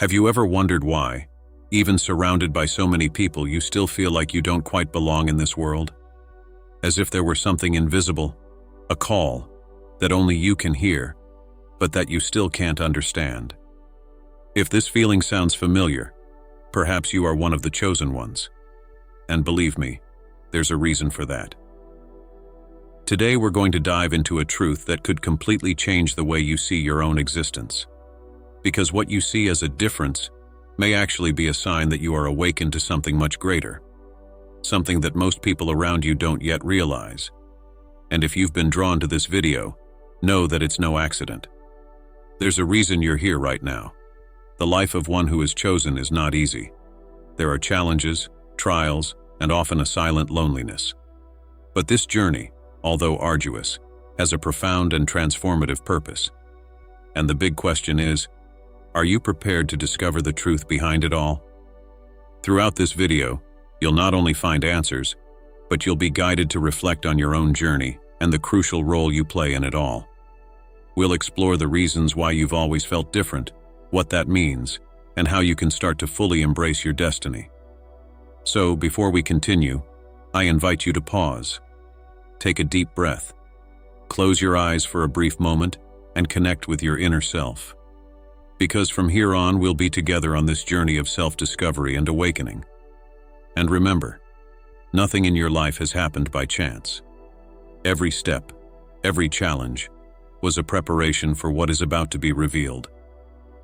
Have you ever wondered why, even surrounded by so many people, you still feel like you don't quite belong in this world? As if there were something invisible, a call, that only you can hear, but that you still can't understand. If this feeling sounds familiar, perhaps you are one of the chosen ones. And believe me, there's a reason for that. Today we're going to dive into a truth that could completely change the way you see your own existence. Because what you see as a difference may actually be a sign that you are awakened to something much greater, something that most people around you don't yet realize. And if you've been drawn to this video, know that it's no accident. There's a reason you're here right now. The life of one who is chosen is not easy. There are challenges, trials, and often a silent loneliness. But this journey, although arduous, has a profound and transformative purpose. And the big question is, are you prepared to discover the truth behind it all? Throughout this video, you'll not only find answers, but you'll be guided to reflect on your own journey and the crucial role you play in it all. We'll explore the reasons why you've always felt different, what that means, and how you can start to fully embrace your destiny. So, before we continue, I invite you to pause. Take a deep breath. Close your eyes for a brief moment and connect with your inner self. Because from here on, we'll be together on this journey of self-discovery and awakening. And remember, nothing in your life has happened by chance. Every step, every challenge, was a preparation for what is about to be revealed.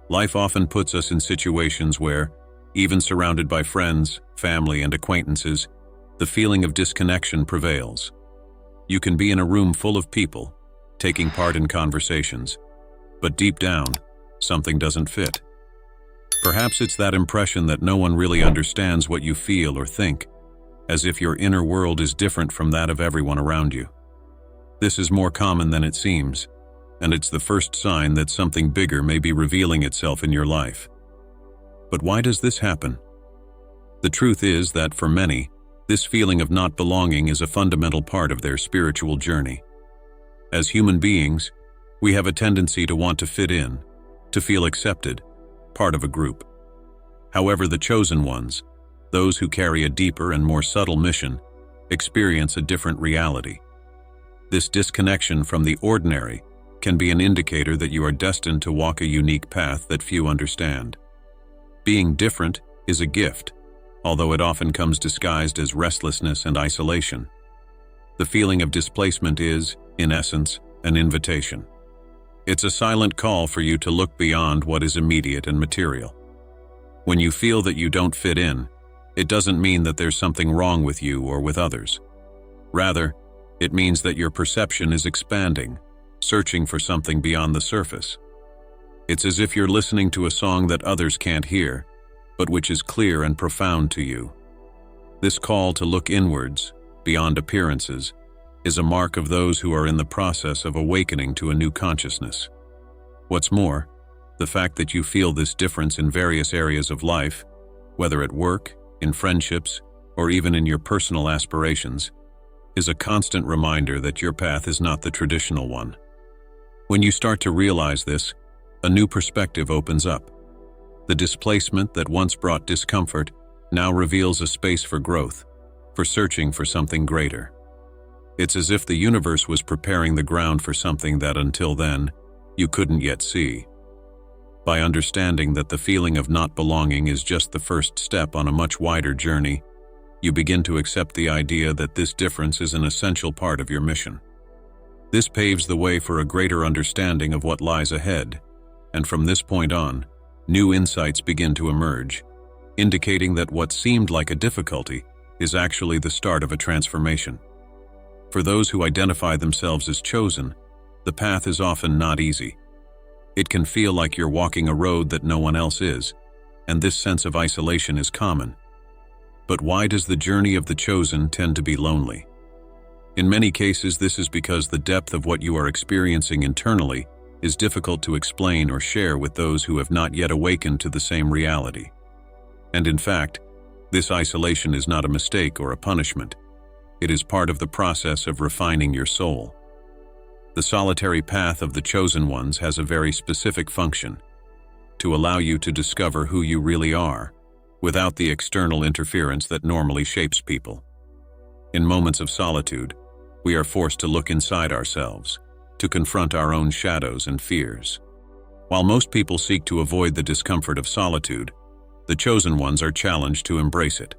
Life often puts us in situations where, even surrounded by friends, family, and acquaintances, the feeling of disconnection prevails. You can be in a room full of people, taking part in conversations, but deep down, something doesn't fit. Perhaps it's that impression that no one really understands what you feel or think, as if your inner world is different from that of everyone around you. This is more common than it seems, and it's the first sign that something bigger may be revealing itself in your life. But why does this happen? The truth is that for many, this feeling of not belonging is a fundamental part of their spiritual journey. As human beings, we have a tendency to want to fit in, to feel accepted, part of a group. However, the chosen ones, those who carry a deeper and more subtle mission, experience a different reality. This disconnection from the ordinary can be an indicator that you are destined to walk a unique path that few understand. Being different is a gift, although it often comes disguised as restlessness and isolation. The feeling of displacement is, in essence, an invitation. It's a silent call for you to look beyond what is immediate and material. When you feel that you don't fit in, it doesn't mean that there's something wrong with you or with others. Rather, it means that your perception is expanding, searching for something beyond the surface. It's as if you're listening to a song that others can't hear, but which is clear and profound to you. This call to look inwards, beyond appearances, is a mark of those who are in the process of awakening to a new consciousness. What's more, the fact that you feel this difference in various areas of life, whether at work, in friendships, or even in your personal aspirations, is a constant reminder that your path is not the traditional one. When you start to realize this, a new perspective opens up. The displacement that once brought discomfort now reveals a space for growth, for searching for something greater. It's as if the universe was preparing the ground for something that until then, you couldn't yet see. By understanding that the feeling of not belonging is just the first step on a much wider journey, you begin to accept the idea that this difference is an essential part of your mission. This paves the way for a greater understanding of what lies ahead, and from this point on, new insights begin to emerge, indicating that what seemed like a difficulty is actually the start of a transformation. For those who identify themselves as chosen, the path is often not easy. It can feel like you're walking a road that no one else is, and this sense of isolation is common. But why does the journey of the chosen tend to be lonely? In many cases, this is because the depth of what you are experiencing internally is difficult to explain or share with those who have not yet awakened to the same reality. And in fact, this isolation is not a mistake or a punishment. It is part of the process of refining your soul. The solitary path of the chosen ones has a very specific function. to allow you to discover who you really are, without the external interference that normally shapes people. In moments of solitude, we are forced to look inside ourselves, to confront our own shadows and fears. While most people seek to avoid the discomfort of solitude, the chosen ones are challenged to embrace it.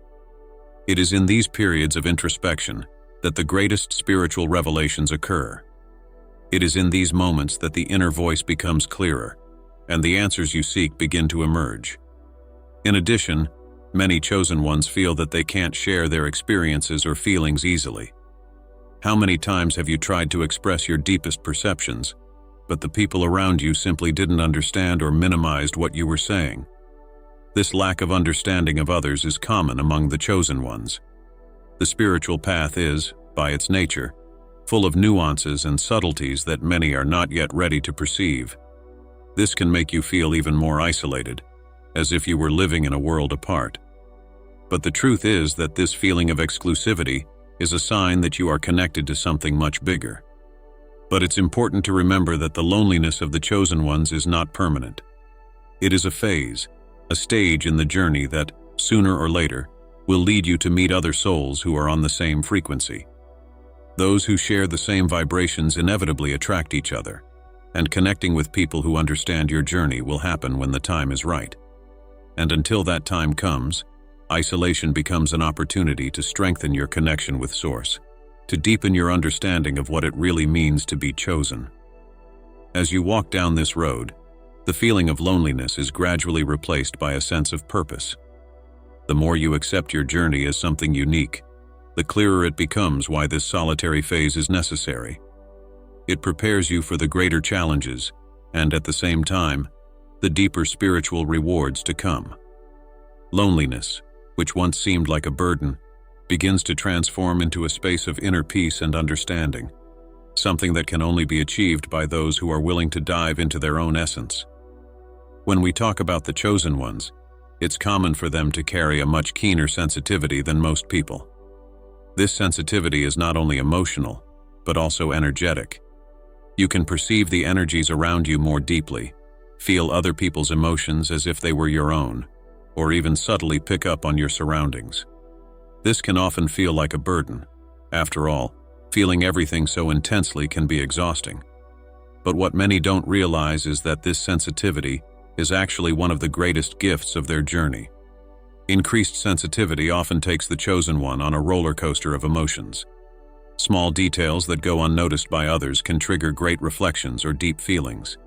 It is in these periods of introspection that the greatest spiritual revelations occur. It is in these moments that the inner voice becomes clearer, and the answers you seek begin to emerge. In addition, many chosen ones feel that they can't share their experiences or feelings easily. How many times have you tried to express your deepest perceptions, but the people around you simply didn't understand or minimized what you were saying? This lack of understanding of others is common among the chosen ones. The spiritual path is, by its nature, full of nuances and subtleties that many are not yet ready to perceive. This can make you feel even more isolated, as if you were living in a world apart. But the truth is that this feeling of exclusivity is a sign that you are connected to something much bigger. But it's important to remember that the loneliness of the chosen ones is not permanent. It is a phase, a stage in the journey that, sooner or later, will lead you to meet other souls who are on the same frequency. Those who share the same vibrations inevitably attract each other, and connecting with people who understand your journey will happen when the time is right. And until that time comes, isolation becomes an opportunity to strengthen your connection with Source, to deepen your understanding of what it really means to be chosen. As you walk down this road, the feeling of loneliness is gradually replaced by a sense of purpose. The more you accept your journey as something unique, the clearer it becomes why this solitary phase is necessary. It prepares you for the greater challenges, and at the same time, the deeper spiritual rewards to come. Loneliness, which once seemed like a burden, begins to transform into a space of inner peace and understanding, something that can only be achieved by those who are willing to dive into their own essence. When we talk about the chosen ones, it's common for them to carry a much keener sensitivity than most people. This sensitivity is not only emotional, but also energetic. You can perceive the energies around you more deeply, feel other people's emotions as if they were your own, or even subtly pick up on your surroundings. This can often feel like a burden. After all, feeling everything so intensely can be exhausting. But what many don't realize is that this sensitivity is actually one of the greatest gifts of their journey. Increased sensitivity often takes the chosen one on a roller coaster of emotions. Small details that go unnoticed by others can trigger great reflections or deep feelings.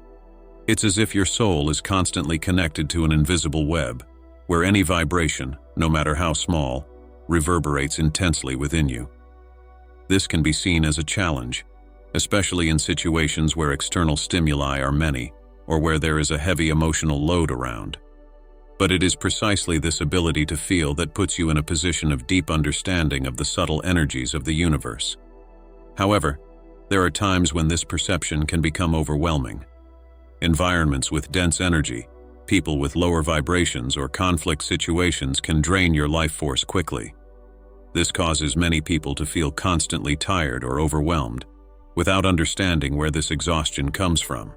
It's as if your soul is constantly connected to an invisible web, where any vibration, no matter how small, reverberates intensely within you. This can be seen as a challenge, especially in situations where external stimuli are many, or where there is a heavy emotional load around. But it is precisely this ability to feel that puts you in a position of deep understanding of the subtle energies of the universe. However, there are times when this perception can become overwhelming. Environments with dense energy, people with lower vibrations, or conflict situations can drain your life force quickly. This causes many people to feel constantly tired or overwhelmed, without understanding where this exhaustion comes from.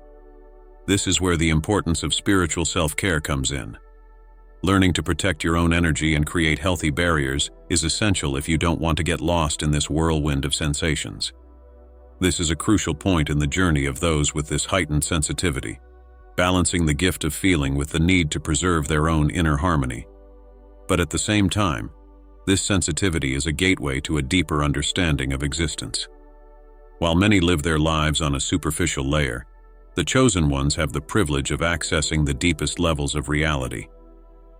This is where the importance of spiritual self-care comes in. Learning to protect your own energy and create healthy barriers is essential if you don't want to get lost in this whirlwind of sensations. This is a crucial point in the journey of those with this heightened sensitivity, balancing the gift of feeling with the need to preserve their own inner harmony. But at the same time, this sensitivity is a gateway to a deeper understanding of existence. While many live their lives on a superficial layer, the chosen ones have the privilege of accessing the deepest levels of reality.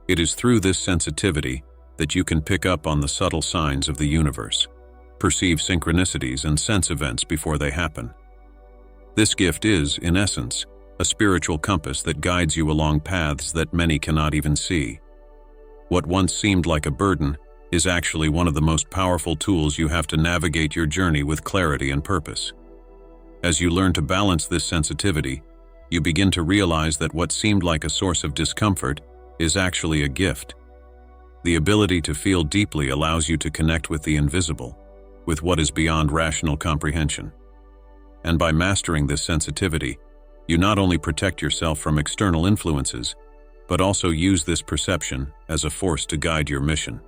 It is through this sensitivity that you can pick up on the subtle signs of the universe, perceive synchronicities, and sense events before they happen. This gift is, in essence, a spiritual compass that guides you along paths that many cannot even see. What once seemed like a burden is actually one of the most powerful tools you have to navigate your journey with clarity and purpose. As you learn to balance this sensitivity, you begin to realize that what seemed like a source of discomfort is actually a gift. The ability to feel deeply allows you to connect with the invisible, with what is beyond rational comprehension. And by mastering this sensitivity, You not only protect yourself from external influences, but also use this perception as a force to guide your mission.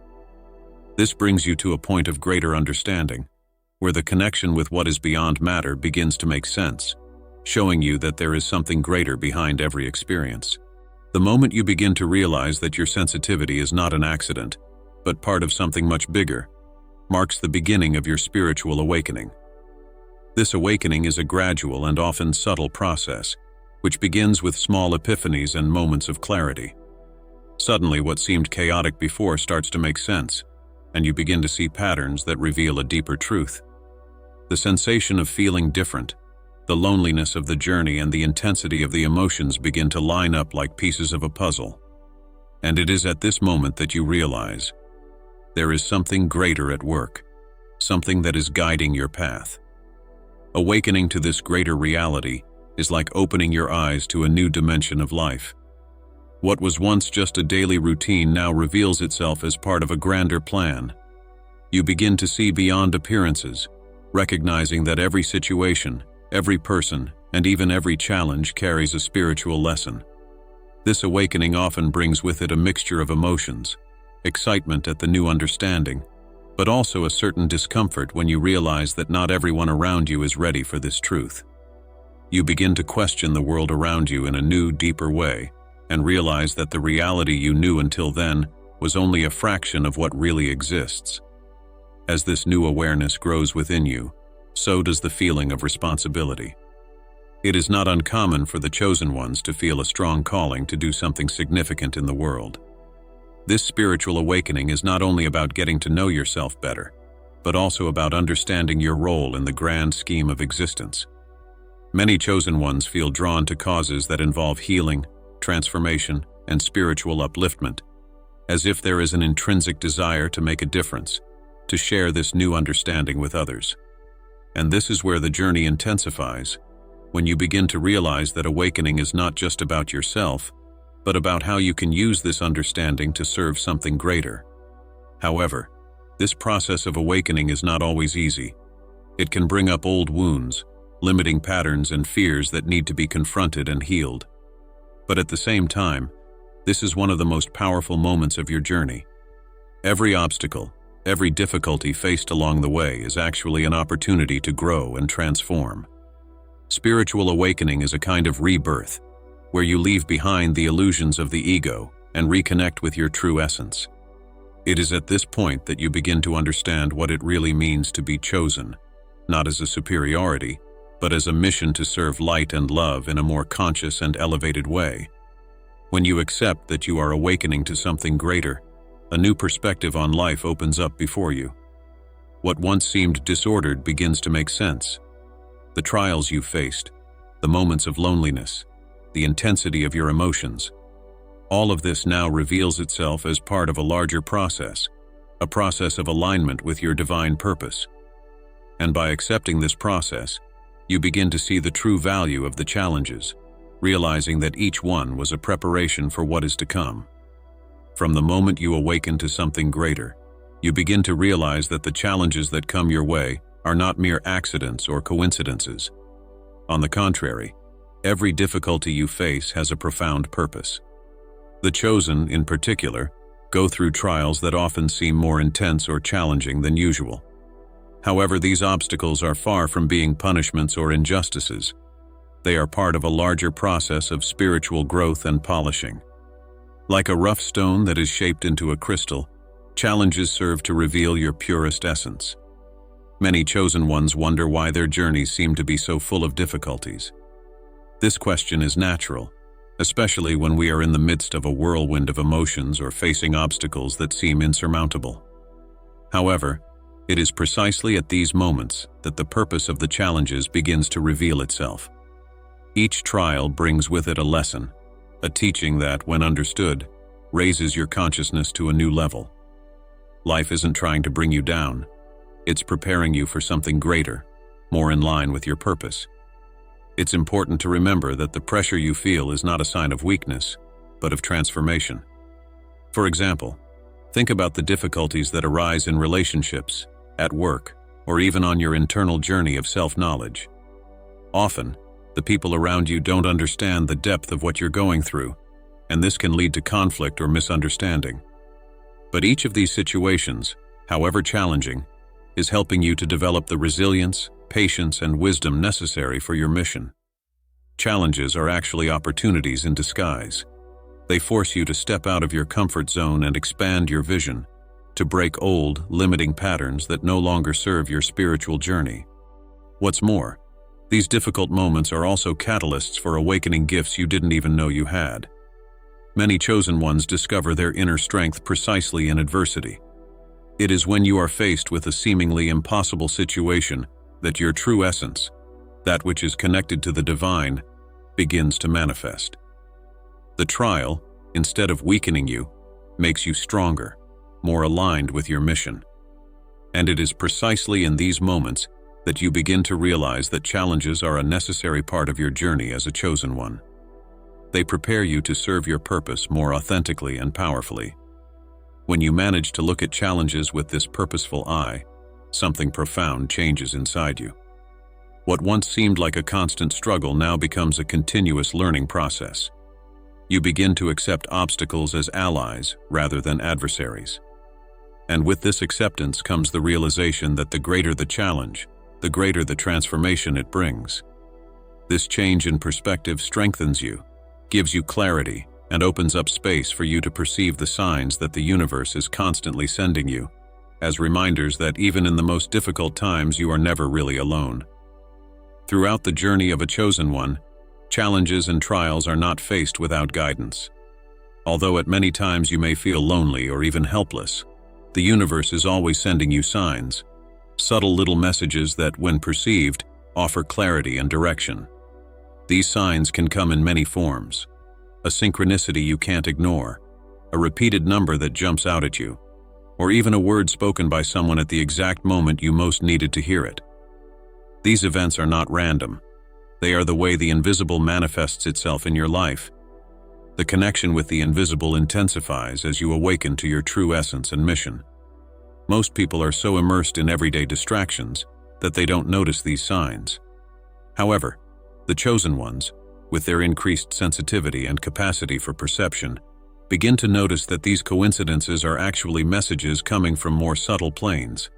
This brings you to a point of greater understanding, where the connection with what is beyond matter begins to make sense, showing you that there is something greater behind every experience. The moment you begin to realize that your sensitivity is not an accident, but part of something much bigger, marks the beginning of your spiritual awakening. This awakening is a gradual and often subtle process, which begins with small epiphanies and moments of clarity. Suddenly, what seemed chaotic before starts to make sense, and you begin to see patterns that reveal a deeper truth. The sensation of feeling different, the loneliness of the journey, and the intensity of the emotions begin to line up like pieces of a puzzle. And it is at this moment that you realize there is something greater at work, something that is guiding your path. Awakening to this greater reality is like opening your eyes to a new dimension of life. What was once just a daily routine now reveals itself as part of a grander plan. You begin to see beyond appearances, recognizing that every situation, every person, and even every challenge carries a spiritual lesson. This awakening often brings with it a mixture of emotions, excitement at the new understanding, but also a certain discomfort when you realize that not everyone around you is ready for this truth. You begin to question the world around you in a new, deeper way, and realize that the reality you knew until then was only a fraction of what really exists. As this new awareness grows within you, so does the feeling of responsibility. It is not uncommon for the chosen ones to feel a strong calling to do something significant in the world. This spiritual awakening is not only about getting to know yourself better, but also about understanding your role in the grand scheme of existence. Many chosen ones feel drawn to causes that involve healing, transformation, and spiritual upliftment, as if there is an intrinsic desire to make a difference, to share this new understanding with others. And this is where the journey intensifies, when you begin to realize that awakening is not just about yourself, but about how you can use this understanding to serve something greater. However, this process of awakening is not always easy. It can bring up old wounds, limiting patterns and fears that need to be confronted and healed. But at the same time, this is one of the most powerful moments of your journey. Every obstacle, every difficulty faced along the way is actually an opportunity to grow and transform. Spiritual awakening is a kind of rebirth, where you leave behind the illusions of the ego and reconnect with your true essence. It is at this point that you begin to understand what it really means to be chosen, not as a superiority, but as a mission to serve light and love in a more conscious and elevated way. When you accept that you are awakening to something greater, a new perspective on life opens up before you. What once seemed disordered begins to make sense. The trials you faced, the moments of loneliness, the intensity of your emotions, all of this now reveals itself as part of a larger process, a process of alignment with your divine purpose. And by accepting this process, you begin to see the true value of the challenges, realizing that each one was a preparation for what is to come. From the moment you awaken to something greater, you begin to realize that the challenges that come your way are not mere accidents or coincidences. On the contrary, every difficulty you face has a profound purpose. The chosen, in particular, go through trials that often seem more intense or challenging than usual. However, these obstacles are far from being punishments or injustices. They are part of a larger process of spiritual growth and polishing. Like a rough stone that is shaped into a crystal, challenges serve to reveal your purest essence. Many chosen ones wonder why their journeys seem to be so full of difficulties. This question is natural, especially when we are in the midst of a whirlwind of emotions or facing obstacles that seem insurmountable. However, it is precisely at these moments that the purpose of the challenges begins to reveal itself. Each trial brings with it a lesson, a teaching that, when understood, raises your consciousness to a new level. Life isn't trying to bring you down. It's preparing you for something greater, more in line with your purpose. It's important to remember that the pressure you feel is not a sign of weakness, but of transformation. For example, think about the difficulties that arise in relationships, at work, or even on your internal journey of self-knowledge. Often, The people around you don't understand the depth of what you're going through, and this can lead to conflict or misunderstanding. But each of these situations, however challenging, is helping you to develop the resilience, patience, and wisdom necessary for your mission. Challenges are actually opportunities in disguise. They force you to step out of your comfort zone and expand your vision, to break old, limiting patterns that no longer serve your spiritual journey. What's more, these difficult moments are also catalysts for awakening gifts you didn't even know you had. Many chosen ones discover their inner strength precisely in adversity. It is when you are faced with a seemingly impossible situation that your true essence, that which is connected to the divine, begins to manifest. The trial, instead of weakening you, makes you stronger, more aligned with your mission. And it is precisely in these moments that you begin to realize that challenges are a necessary part of your journey as a chosen one. They prepare you to serve your purpose more authentically and powerfully. When you manage to look at challenges with this purposeful eye, something profound changes inside you. What once seemed like a constant struggle now becomes a continuous learning process. You begin to accept obstacles as allies rather than adversaries. And with this acceptance comes the realization that the greater the challenge, the greater the transformation it brings. This change in perspective strengthens you, gives you clarity, and opens up space for you to perceive the signs that the universe is constantly sending you, as reminders that even in the most difficult times you are never really alone. Throughout the journey of a chosen one, challenges and trials are not faced without guidance. Although at many times you may feel lonely or even helpless, the universe is always sending you signs, subtle little messages that, when perceived, offer clarity and direction. These signs can come in many forms: a synchronicity you can't ignore, a repeated number that jumps out at you, or even a word spoken by someone at the exact moment you most needed to hear it. These events are not random. They are the way the invisible manifests itself in your life. The connection with the invisible intensifies as you awaken to your true essence and mission. Most people are so immersed in everyday distractions that they don't notice these signs. However, the chosen ones, with their increased sensitivity and capacity for perception, begin to notice that these coincidences are actually messages coming from more subtle planes.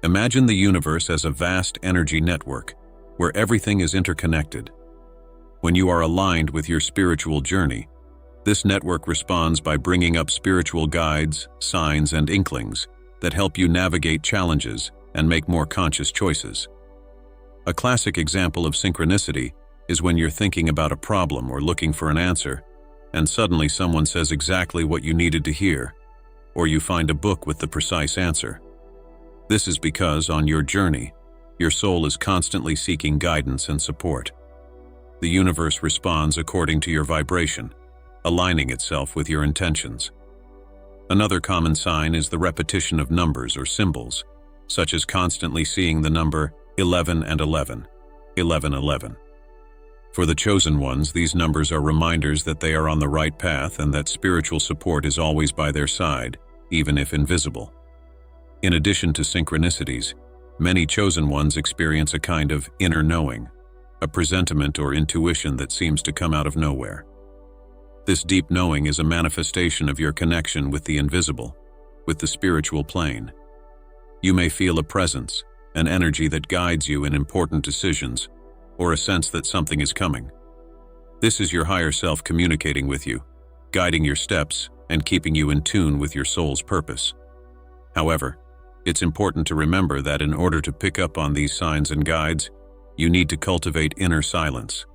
Imagine the universe as a vast energy network, where everything is interconnected. When you are aligned with your spiritual journey, this network responds by bringing up spiritual guides, signs, and inklings that help you navigate challenges and make more conscious choices. A classic example of synchronicity is when you're thinking about a problem or looking for an answer, and suddenly someone says exactly what you needed to hear, or you find a book with the precise answer. This is because, on your journey, your soul is constantly seeking guidance and support. The universe responds according to your vibration, aligning itself with your intentions. Another common sign is the repetition of numbers or symbols, such as constantly seeing the number 11 and 11, 11, 11. For the chosen ones, these numbers are reminders that they are on the right path and that spiritual support is always by their side, even if invisible. In addition to synchronicities, many chosen ones experience a kind of inner knowing, a presentiment or intuition that seems to come out of nowhere. This deep knowing is a manifestation of your connection with the invisible, with the spiritual plane. You may feel a presence, an energy that guides you in important decisions, or a sense that something is coming. This is your higher self communicating with you, guiding your steps and keeping you in tune with your soul's purpose. However, it's important to remember that in order to pick up on these signs and guides, you need to cultivate inner silence.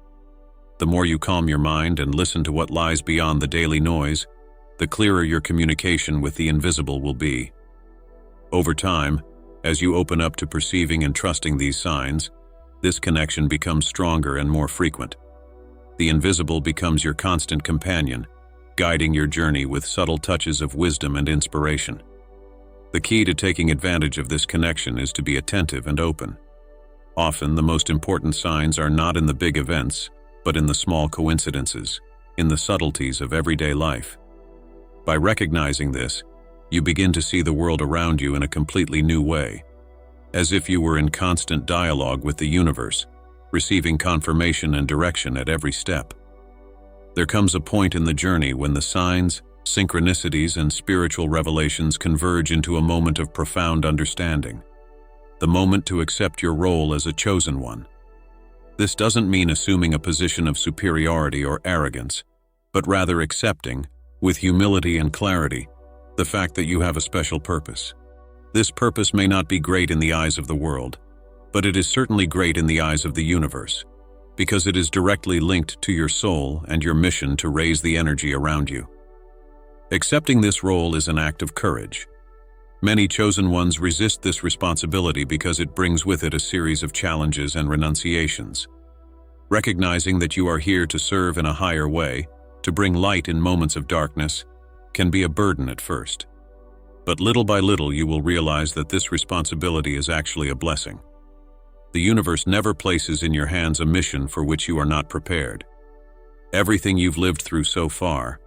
The more you calm your mind and listen to what lies beyond the daily noise, the clearer your communication with the invisible will be. Over time, as you open up to perceiving and trusting these signs, this connection becomes stronger and more frequent. The invisible becomes your constant companion, guiding your journey with subtle touches of wisdom and inspiration. The key to taking advantage of this connection is to be attentive and open. Often, the most important signs are not in the big events, but in the small coincidences, in the subtleties of everyday life. By recognizing this, you begin to see the world around you in a completely new way, as if you were in constant dialogue with the universe, receiving confirmation and direction at every step. There comes a point in the journey when the signs, synchronicities, and spiritual revelations converge into a moment of profound understanding. The moment to accept your role as a chosen one. This doesn't mean assuming a position of superiority or arrogance, but rather accepting, with humility and clarity, the fact that you have a special purpose. This purpose may not be great in the eyes of the world, but it is certainly great in the eyes of the universe, because it is directly linked to your soul and your mission to raise the energy around you. Accepting this role is an act of courage. Many chosen ones resist this responsibility because it brings with it a series of challenges and renunciations. Recognizing that you are here to serve in a higher way, to bring light in moments of darkness, can be a burden at first. But little by little you will realize that this responsibility is actually a blessing. The universe never places in your hands a mission for which you are not prepared. Everything you've lived through so far,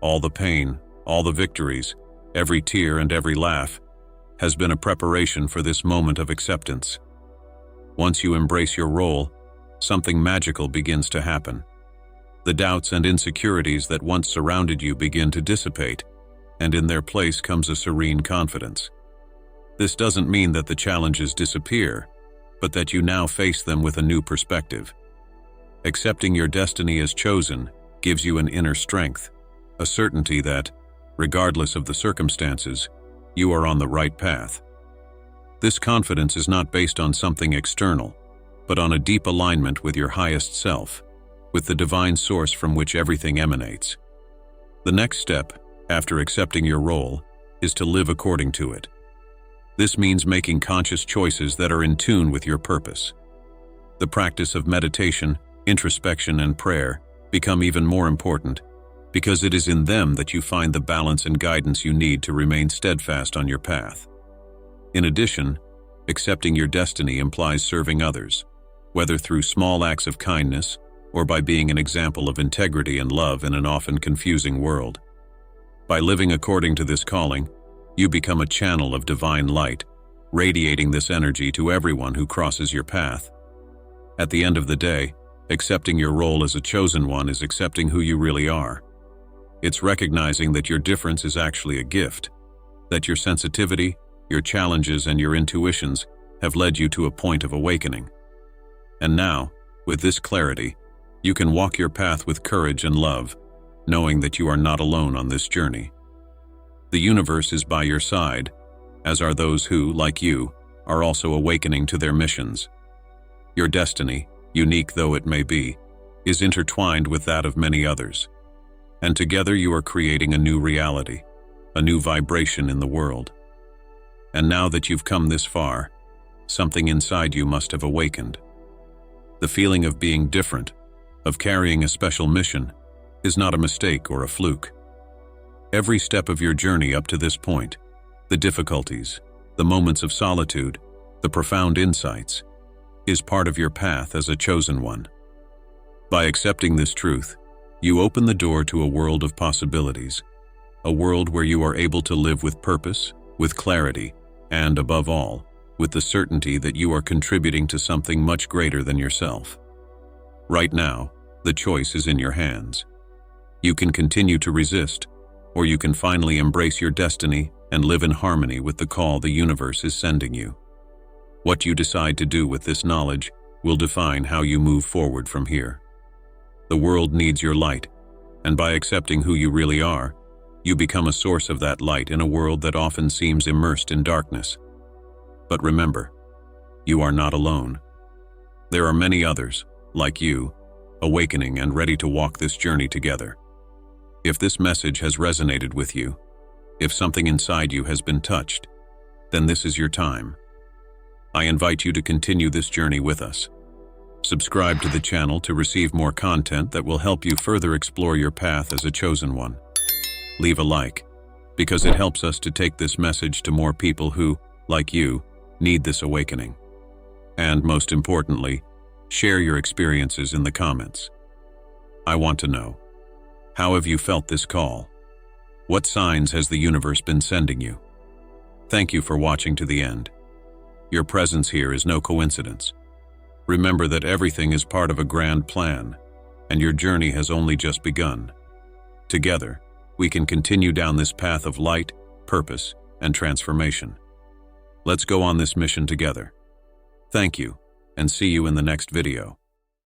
all the pain, all the victories, every tear and every laugh, has been a preparation for this moment of acceptance. Once you embrace your role, something magical begins to happen. The doubts and insecurities that once surrounded you begin to dissipate, and in their place comes a serene confidence. This doesn't mean that the challenges disappear, but that you now face them with a new perspective. Accepting your destiny as chosen gives you an inner strength, a certainty that, regardless of the circumstances, you are on the right path. This confidence is not based on something external, but on a deep alignment with your highest self, with the divine source from which everything emanates. The next step, after accepting your role, is to live according to it. This means making conscious choices that are in tune with your purpose. The practice of meditation, introspection, and prayer become even more important, because it is in them that you find the balance and guidance you need to remain steadfast on your path. In addition, accepting your destiny implies serving others, whether through small acts of kindness or by being an example of integrity and love in an often confusing world. By living according to this calling, you become a channel of divine light, radiating this energy to everyone who crosses your path. At the end of the day, accepting your role as a chosen one is accepting who you really are. It's recognizing that your difference is actually a gift, that your sensitivity, your challenges, and your intuitions have led you to a point of awakening. And now, with this clarity, you can walk your path with courage and love, knowing that you are not alone on this journey. The universe is by your side, as are those who, like you, are also awakening to their missions. Your destiny, unique though it may be, is intertwined with that of many others. And together you are creating a new reality, a new vibration in the world. And now that you've come this far, something inside you must have awakened. The feeling of being different, of carrying a special mission, is not a mistake or a fluke. Every step of your journey up to this point, the difficulties, the moments of solitude, the profound insights, is part of your path as a chosen one. By accepting this truth, you open the door to a world of possibilities, a world where you are able to live with purpose, with clarity, and, above all, with the certainty that you are contributing to something much greater than yourself. Right now, the choice is in your hands. You can continue to resist, or you can finally embrace your destiny and live in harmony with the call the universe is sending you. What you decide to do with this knowledge will define how you move forward from here. The world needs your light, and by accepting who you really are, you become a source of that light in a world that often seems immersed in darkness. But remember, you are not alone. There are many others, like you, awakening and ready to walk this journey together. If this message has resonated with you, if something inside you has been touched, then this is your time. I invite you to continue this journey with us. Subscribe to the channel to receive more content that will help you further explore your path as a chosen one. Leave a like, because it helps us to take this message to more people who, like you, need this awakening. And most importantly, share your experiences in the comments. I want to know, how have you felt this call? What signs has the universe been sending you? Thank you for watching to the end. Your presence here is no coincidence. Remember that everything is part of a grand plan, and your journey has only just begun. Together, we can continue down this path of light, purpose, and transformation. Let's go on this mission together. Thank you, and see you in the next video.